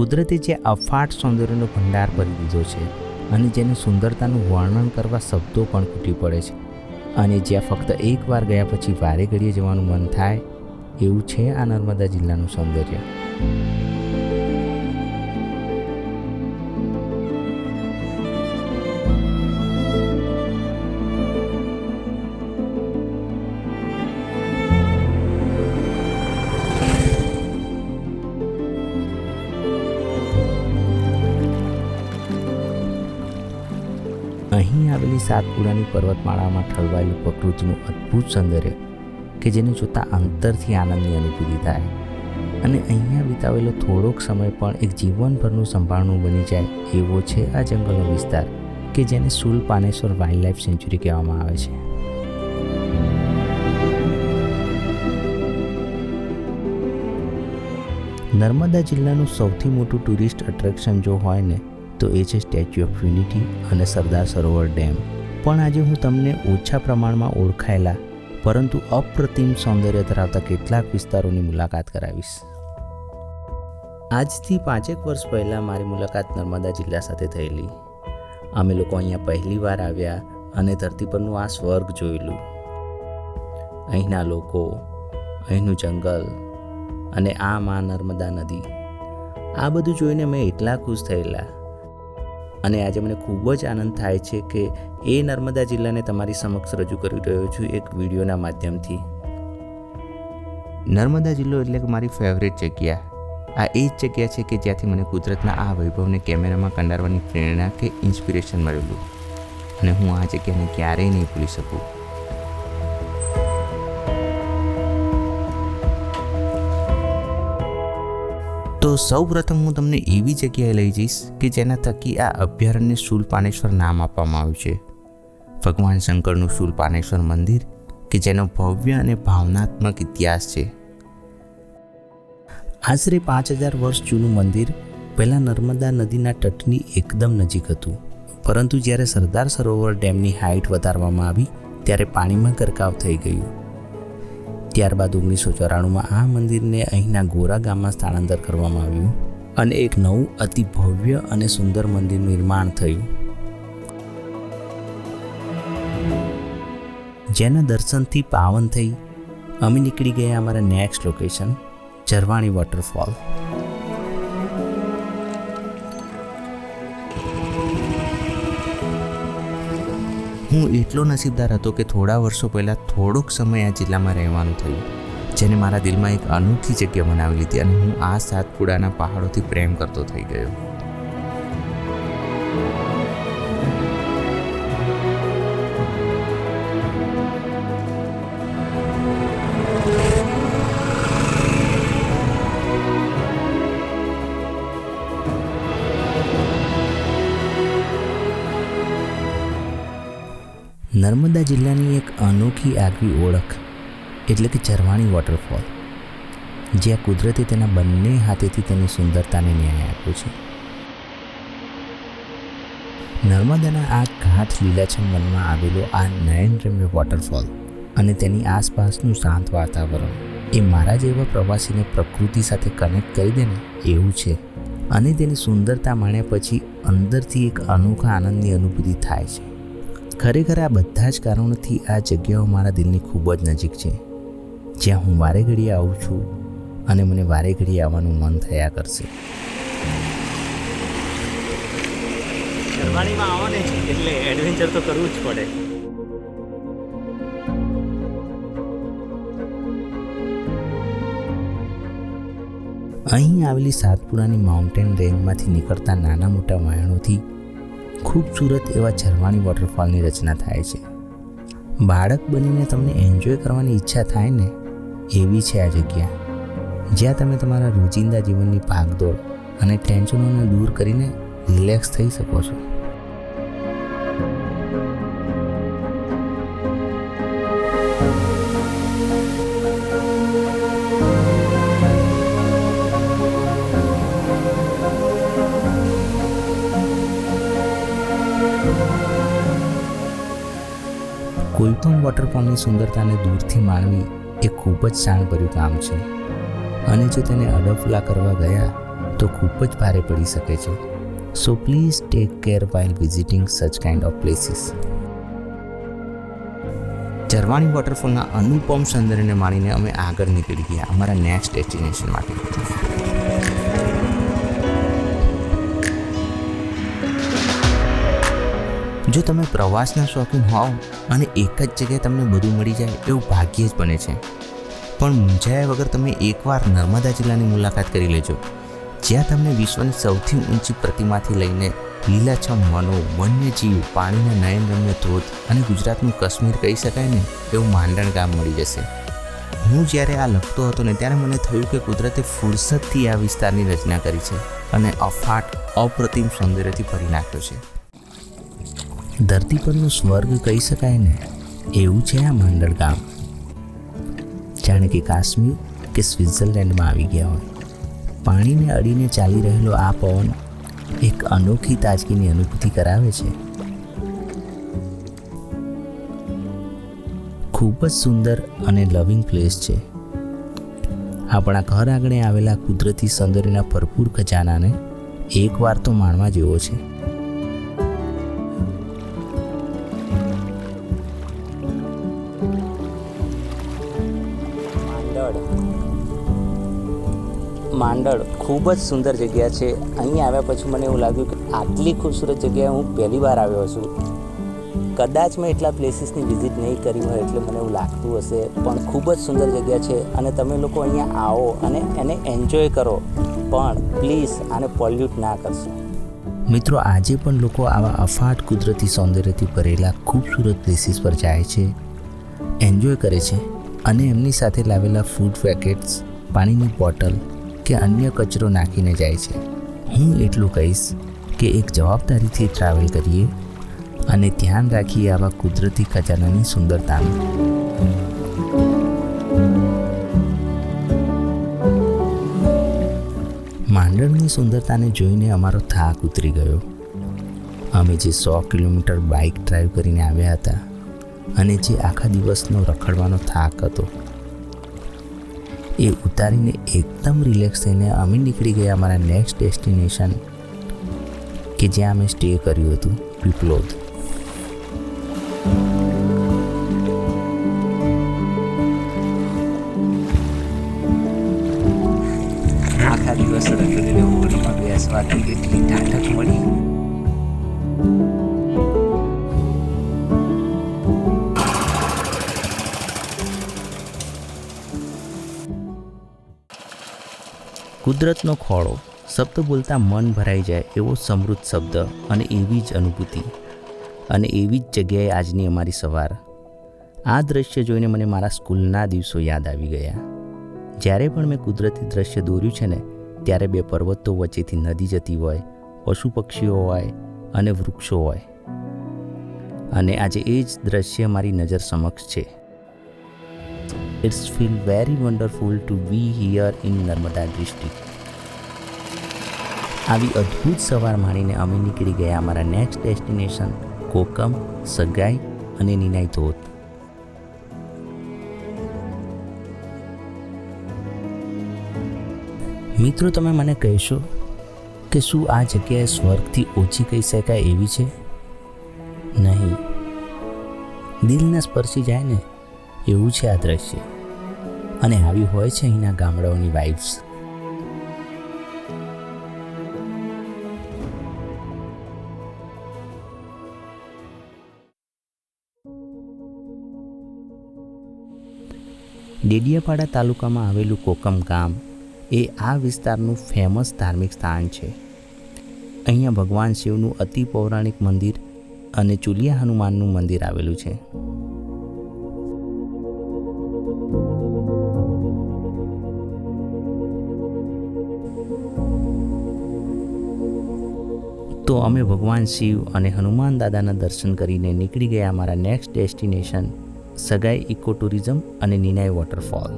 કુદરતે જે અફાટ સૌંદર્યનો ભંડાર ભરી દીધો છે અને જેની સુંદરતાનું વર્ણન કરવા શબ્દો પણ ખૂટી પડે છે, અને જ્યાં ફક્ત એકવાર ગયા પછી વારે ઘડીએ જવાનું મન થાય, એવું છે આ નર્મદા જિલ્લાનું સૌંદર્ય. અહીં આવેલી સાતપુડાની પર્વતમાળામાં ઠલવાયેલું પ્રકૃતિનું અદ્ભુત સૌંદર્ય કે જેને જોતાં અંતરથી આનંદની અનુભૂતિ થાય, અને અહીંયા વિતાવેલો થોડોક સમય પણ એક જીવનભરનું સંભાળનું બની જાય એવો છે આ જંગલનો વિસ્તાર કે જેને શૂલપાનેશ્વર વાઇલ્ડ લાઈફ સેન્ચ્યુરી કહેવામાં આવે છે. નર્મદા જિલ્લાનું સૌથી મોટું ટુરિસ્ટ એટ્રેક્શન જો હોય ને તો એ છે સ્ટેચ્યુ ઓફ યુનિટી અને સરદાર સરોવર ડેમ. પણ આજે હું તમને ઓછા પ્રમાણમાં ઓળખાયેલા પરંતુ અપ્રતિમ સૌંદર્ય ધરાવતા કેટલાક વિસ્તારોની મુલાકાત કરાવીશ. આજથી 5 વર્ષ પહેલાં મારી મુલાકાત નર્મદા જિલ્લા સાથે થયેલી. અમે લોકો અહીંયા પહેલી વાર આવ્યા અને ધરતી પરનું આ સ્વર્ગ જોયેલું. અહીંના લોકો, અહીંનું જંગલ અને આ મા નર્મદા નદી, આ બધું જોઈને મેં એટલા ખુશ થયેલા, અને આજે મને ખૂબ જ આનંદ થાય છે કે એ નર્મદા જિલ્લાને તમારી સમક્ષ રજૂ કરી રહ્યો છું એક વિડીયોના માધ્યમથી. નર્મદા જિલ્લો એટલે કે મારી ફેવરેટ જગ્યા. આ એ જ જગ્યા છે કે જ્યાંથી મને કુદરતના આ વૈભવને કેમેરામાં કંડારવાની પ્રેરણા કે ઇન્સ્પિરેશન મળેલું, અને હું આ જગ્યાને ક્યારેય નહીં ભૂલી શકું. તો સૌ પ્રથમ હું તમને એવી જગ્યાએ લઈ જઈશ કે જેના થકી આ અભયારણ્યને શૂલપાનેશ્વર નામ આપવામાં આવ્યું છે. ભગવાન શંકરનું શૂલપાનેશ્વર મંદિર કે જેનો ભવ્ય અને ભાવનાત્મક ઇતિહાસ છે. આશરે 5000 વર્ષ જૂનું મંદિર પહેલાં નર્મદા નદીના તટની એકદમ નજીક હતું, પરંતુ જ્યારે સરદાર સરોવર ડેમની હાઇટ વધારવામાં આવી ત્યારે પાણીમાં ગરકાવ થઈ ગયું. ત્યારબાદ 1994માં આ મંદિરને અહીંના ગોરા ગામમાં સ્થળાંતર કરવામાં આવ્યું અને એક નવું અતિ ભવ્ય અને સુંદર મંદિર નિર્માણ થયું, જેના દર્શનથી પાવન થઈ અમે નીકળી ગયા અમારા નેક્સ્ટ લોકેશન ઝરવાણી વોટરફોલ. હું એટલો નસીબદાર હતો કે થોડા વર્ષો પહેલાં થોડોક સમય આ જિલ્લામાં રહેવાનું થયું, જેને મારા દિલમાં એક અનોખી જગ્યા બનાવી લીધી, અને હું આ સાતપુડાના પહાડોથી પ્રેમ કરતો થઈ ગયો. નર્મદા જિલ્લાની એક અનોખી આગવી ઓળખ એટલે કે ઝરવાણી વોટરફોલ, જ્યાં કુદરતે તેના બંને હાથેથી તેની સુંદરતાને ન્યાય આપ્યો છે. નર્મદાના આ ઘાટ લીલાછમ વનમાં આવેલો આ નયનરમ્ય વોટરફોલ અને તેની આસપાસનું શાંત વાતાવરણ એ મારા જેવા પ્રવાસીને પ્રકૃતિ સાથે કનેક્ટ કરી દે ને એવું છે, અને તેની સુંદરતા માણ્યા પછી અંદરથી એક અનોખા આનંદની અનુભૂતિ થાય છે. ખરેખર આ બધા જ કારણોથી આ જગ્યાઓ મારા દિલની ખૂબ જ નજીક છે, જ્યાં હું વારે ઘડીએ આવું છું અને મને વારે ઘડીએ આવવાનું મન થયા કરશે. ઝરવાણીમાં આવો ને એટલે એડવેન્ચર તો કરવું જ પડે. અહીં આવેલી સાતપુડાની માઉન્ટેન રેન્જમાંથી નીકળતા નાના મોટા વહેણોથી ખૂબસૂરત એવા ઝરવાણી વોટરફોલની રચના થાય છે. બાળક બનીને તમને એન્જોય કરવાની ઈચ્છા થાય ને એવી છે આ જગ્યા, જ્યાં તમે તમારા રોજિંદા જીવનની ભાગદોડ અને ટેન્શનોને દૂર કરીને રિલેક્સ થઈ શકો છો. કોઈપણ વોટરફોલની સુંદરતાને દૂરથી માણવી એ ખૂબ જ શાણભર્યું કામ છે, અને જો તેને અડફલા કરવા ગયા તો ખૂબ જ ભારે પડી શકે છે. So please take care while visiting such kind of places. Zarwani વોટરફોલના અનુપમ સૌંદર્યને માણીને અમે આગળ નીકળી ગયા અમારા નેક્સ્ટ ડેસ્ટિનેશન માટે. જો તમે પ્રવાસના શોખીન હોવ અને એક જ જગ્યાએ તમને બધું મળી જાય એવું ભાગ્યે જ બને છે. પણ મૂંઝાયા વગર તમે એકવાર નર્મદા જિલ્લાની મુલાકાત કરી લેજો, જ્યાં તમને વિશ્વની સૌથી ઊંચી પ્રતિમાથી લઈને લીલાછમ વનો, વન્યજીવ, પાણીના નયનરમ્ય ધોધ અને ગુજરાતનું કાશ્મીર કહી શકાય ને એવું માંડણ ગામ મળી જશે. હું જ્યારે આ લખતો હતો ને ત્યારે મને થયું કે કુદરતે ફુરસદથી આ વિસ્તારની રચના કરી છે અને અફાટ અપ્રતિમ સૌંદર્યથી ભરી નાખ્યો છે. ધરતી પરનું સ્વર્ગ કહી શકાય ને એવું છે આ માંડણ ગામ. જાણે કે કાશ્મીર કે સ્વિટ્ઝરલેન્ડમાં આવી ગયા હોય. પાણીને અડીને ચાલી રહેલો આ પવન એક અનોખી તાજગીની અનુભૂતિ કરાવે છે. ખૂબ જ સુંદર અને લવિંગ પ્લેસ છે. આપણા ઘર આગળ આવેલા કુદરતી સૌંદર્યના ભરપૂર ખજાનાને એકવાર તો માણવા જેવો છે. માંડળ ખૂબ જ સુંદર જગ્યા છે. અહીં આવ્યા પછી મને એવું લાગ્યું કે આટલી ખૂબસૂરત જગ્યાએ હું પહેલી વાર આવ્યો છું. કદાચ મેં એટલા પ્લેસીસની વિઝિટ નહીં કરી હોય એટલે મને એવું લાગતું હશે, પણ ખૂબ જ સુંદર જગ્યા છે અને તમે લોકો અહીંયા આવો અને એને એન્જોય કરો, પણ પ્લીઝ આને પોલ્યુટ ના કરશો. મિત્રો, આજે પણ લોકો આવા અફાટ કુદરતી સૌંદર્યથી ભરેલા ખૂબસૂરત પ્લેસીસ પર જાય છે, એન્જોય કરે છે અને એમની સાથે લાવેલા ફૂડ પેકેટ્સ, પાણીની બોટલ કે અન્ય કચરો નાખીને જાય છે. હું એટલું કહીશ કે એક જવાબદારીથી ટ્રાવેલ કરીએ અને ધ્યાન રાખીએ આવા કુદરતી ખજાનાની સુંદરતાનું. માંડળની સુંદરતાને જોઈને અમારો થાક ઉતરી ગયો. અમે જે 100 કિલોમીટર બાઇક ડ્રાઈવ કરીને આવ્યા હતા અને જે આખા દિવસનો રખડવાનો થાક હતો એ ઉતારીને એકદમ રિલેક્સ થઈને અમે નીકળી ગયા અમારા નેક્સ્ટ ડેસ્ટિનેશન કે જ્યાં અમે સ્ટે કર્યું હતું, પીપલોદ. આખા દિવસ રખડીને હોટલમાં બેસવાથી એટલી ઠાઠક મળી. કુદરતનો ખોળો શબ્દ બોલતા મન ભરાઈ જાય એવો સમૃદ્ધ શબ્દ અને એવી જ અનુભૂતિ અને એવી જ જગ્યાએ આજની અમારી સવાર. આ દ્રશ્ય જોઈને મને મારા સ્કૂલના દિવસો યાદ આવી ગયા. જ્યારે પણ મેં કુદરતી દ્રશ્ય દોર્યું છે ને ત્યારે બે પર્વતો વચ્ચેથી નદી જતી હોય, પશુ પક્ષીઓ હોય અને વૃક્ષો હોય, અને આજે એ જ દ્રશ્ય મારી નજર સમક્ષ છે. It's feel very wonderful to be here in Narmada district. આવી અદ્ભુત સવાર માણીને અમે નીકળી ગયા અમારા નેક્સ્ટ ડેસ્ટિનેશન કોકમ, સગાઈ અને નીનાઈ ધોધ. મિત્રો, તમે મને કહેશો કે શું આ જગ્યાએ સ્વર્ગથી ઓછી કહી શકાય એવી છે? નહીં, દિલને સ્પર્શી જાય ને એવું છે આ દ્રશ્ય, અને આવી હોય છે અહીંના ગામડાઓની વાઇબ્સ. ડેડિયાપાડા તાલુકામાં આવેલું કોકમ ગામ એ આ વિસ્તારનું ફેમસ ધાર્મિક સ્થાન છે. અહીંયા ભગવાન શિવનું અતિ પૌરાણિક મંદિર અને ચુલિયા હનુમાનનું મંદિર આવેલું છે. તો અમે ભગવાન શિવ અને હનુમાન દાદાના દર્શન કરીને નીકળી ગયા અમારા નેક્સ્ટ ડેસ્ટિનેશન સગાઈ ઇકો ટુરિઝમ અને નીનાઈ વોટરફોલ.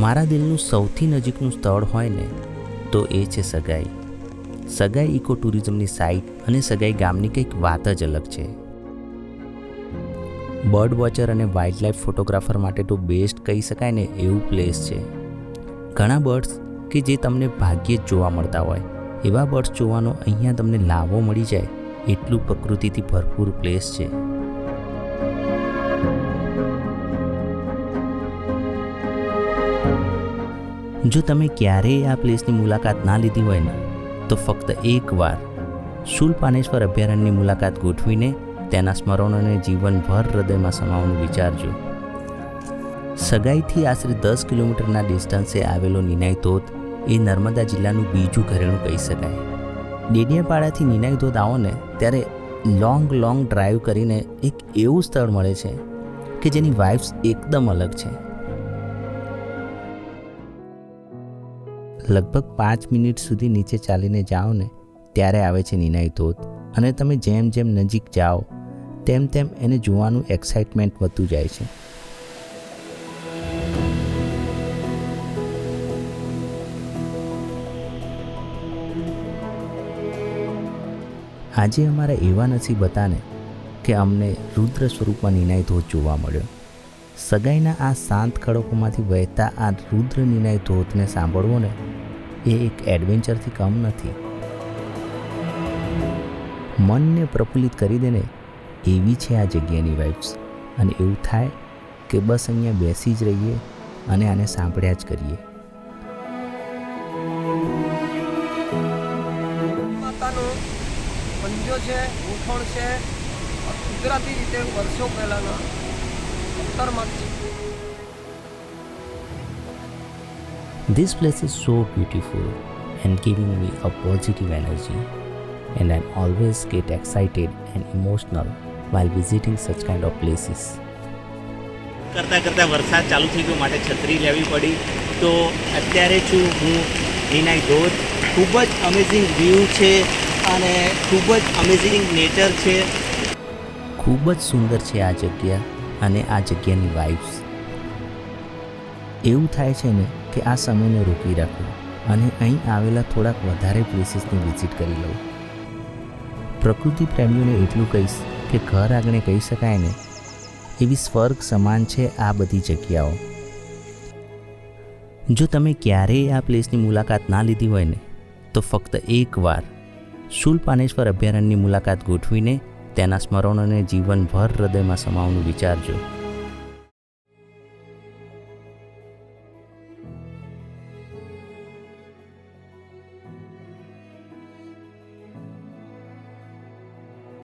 મારા દિલનું સૌથી નજીકનું સ્થળ હોય ને તો એ છે સગાઈ. સગાઈ ઇકો ટુરિઝમની સાઇટ અને સગાઈ ગામની કંઈક વાત જ અલગ છે. બર્ડ વોચર અને વાઇલ્ડ લાઈફ ફોટોગ્રાફર માટે તો બેસ્ટ કહી શકાય ને એવું પ્લેસ છે. ઘણા બર્ડ્સ કે જે તમને ભાગ્યે જ જોવા મળતા હોય એવા બર્ડ્સ જોવાનો અહીંયા તમને લાવો મળી જાય એટલું પ્રકૃતિથી ભરપૂર પ્લેસ છે. જો તમે ક્યારેય આ પ્લેસની મુલાકાત ના લીધી હોય ને તો ફક્ત એકવાર શૂલપાનેશ્વર અભયારણ્યની મુલાકાત ગોઠવીને તેના સ્મરણોને જીવનભર હૃદયમાં સમાવવાનું વિચારજો. સગાઈથી આશરે 10 કિલોમીટરના ડિસ્ટન્સે આવેલો નિનાઈ ધોધ એ નર્મદા જિલ્લાનું બીજું ઘરેણું કહી શકાય. ડેડિયાપાડાથી નિનાઈ ધોધ આવો ને ત્યારે લોંગ ડ્રાઈવ કરીને એક એવું સ્થળ મળે છે કે જેની વાઇબ્સ એકદમ અલગ છે. લગભગ 5 મિનિટ સુધી નીચે ચાલીને જાઓ ને ત્યારે આવે છે નિનાઈ ધોધ અને તમે જેમ જેમ નજીક જાઓ તેમ એને જોવાનું એક્સાઇટમેન્ટ વધતું જાય છે. આજે અમારા એવા નસીબ હતા ને કે અમને રુદ્ર સ્વરૂપમાં નિનાઈ ધોધ જોવા મળ્યો. સગાઈના આ શાંત ખડકોમાંથી વહેતા આ રુદ્ર નિનાઈ ધોધને સાંભળવો ને એ એક એડવેન્ચરથી કમ નથી. મનને પ્રફુલ્લિત કરી દે ને એવી છે આ જગ્યાની વાઇબ્સ અને એવું થાય કે બસ અહીંયા બેસી જ રહીએ અને આને સાંભળ્યા જ કરીએ. માતાનો પંજો છે, ગોઠણ છે, કુદરતી રીતે વર્ષો પહેલાના પથ્થરમાં છે. This place is so beautiful and giving me a positive energy, and I always get excited and emotional while visiting such kind of places. કરતાં વરસાદ ચાલુ થઈ ગયો માટે છત્રી લેવી પડી. તો અત્યારે છું હું નિનાઈ ધોધ. ખૂબ જ અમેઝિંગ વ્યૂ છે અને ખૂબ જ અમેઝિંગ નેચર છે. ખૂબ જ સુંદર છે આ જગ્યા અને આ જગ્યાની વાઇબ્સ. એવું થાય છે ને કે આ સમયને રોકી રાખું અને અહીં આવેલા થોડાક વધારે પ્લેસીસની વિઝિટ કરી લઉં. પ્રકૃતિ પ્રેમીઓને એટલું કહીશ કે ઘર આંગણે કહી શકાય ને એવી સ્વર્ગ સમાન છે આ બધી જગ્યાઓ. જો તમે ક્યારેય આ પ્લેસની મુલાકાત ના લીધી હોય ને તો ફક્ત એકવાર શૂલપાનેશ્વર અભયારણ્યની મુલાકાત ગોઠવીને તેના સ્મરણોને જીવનભર હૃદયમાં સમાવવાનું વિચારજો.